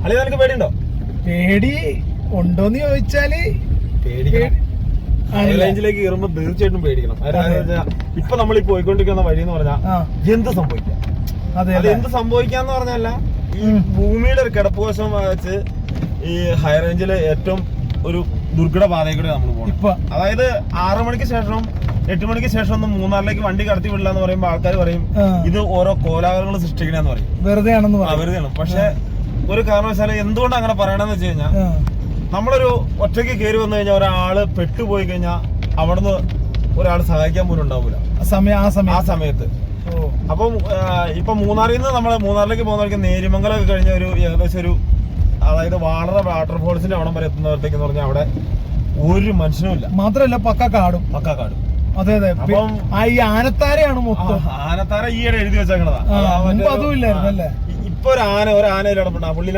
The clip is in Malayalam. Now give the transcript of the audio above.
അളി നിനക്ക് പേടിയുണ്ടോ? പേടി ഉണ്ടോന്ന് ചോദിച്ചാല് പേടിക്കണം. റേഞ്ചിലേക്ക് കയറുമ്പോ തീർച്ചയായിട്ടും പേടിക്കണം. ഇപ്പൊ നമ്മൾ ഈ പോയിക്കൊണ്ടിരിക്കുന്ന വഴി എന്ന് പറഞ്ഞാൽ എന്ത് സംഭവിക്കാം, അത് എന്ത് സംഭവിക്കാന്ന് പറഞ്ഞല്ല, ഈ ഭൂമിയുടെ ഒരു കിടപ്പുവശം വെച്ച് ഈ ഹൈ റേഞ്ചില് ഏറ്റവും ഒരു ദുർഘട പാതയിൽ കൂടെ നമ്മൾ പോകണം. അതായത് 6 മണിക്ക് ശേഷം 8 മണിക്ക് ശേഷം ഒന്നും മൂന്നാറിലേക്ക് വണ്ടി കടത്തി വിടില്ല എന്ന് പറയുമ്പോ ആൾക്കാർ പറയും ഇത് ഓരോ കോലാഹലങ്ങൾ സൃഷ്ടിക്കണെന്ന് പറയും, വെറുതെയാണ്. പക്ഷെ ഒരു കാരണവശാലും എന്തുകൊണ്ട് അങ്ങനെ പറയണമെന്ന് വെച്ച് കഴിഞ്ഞാൽ, നമ്മളൊരു ഒറ്റയ്ക്ക് കയറി വന്നു കഴിഞ്ഞാൽ ഒരാള് പെട്ടുപോയി കഴിഞ്ഞാൽ അവിടുന്ന് ഒരാൾ സഹായിക്കാൻ പോലും ഉണ്ടാവൂല ആ സമയത്ത്. അപ്പം ഇപ്പൊ മൂന്നാറിൽ നിന്ന് നമ്മള് മൂന്നാറിലേക്ക് പോകുന്നവർക്ക് നേരിമംഗലമൊക്കെ കഴിഞ്ഞ ഒരു ഏകദേശം ഒരു, അതായത് വാളറ വാട്ടർഫോൾസിന്റെ അവിടം വരെ എത്തുന്നവരത്തേക്ക് എന്ന് പറഞ്ഞാൽ അവിടെ ഒരു മനുഷ്യനും ഇല്ല, മാത്രമല്ല പക്കാക്കാടും. അതെ അതെ. അപ്പം ഈ ആനത്താരയാണ് മൊത്തം. ആനത്താര ഈയിടെ എഴുതി വെച്ചേക്കണതാ. അതും ഇല്ലായിരുന്നല്ലേ. ഇപ്പൊ ഒരു ആനയിലടപ്പുണ്ട്. ആ പുള്ളി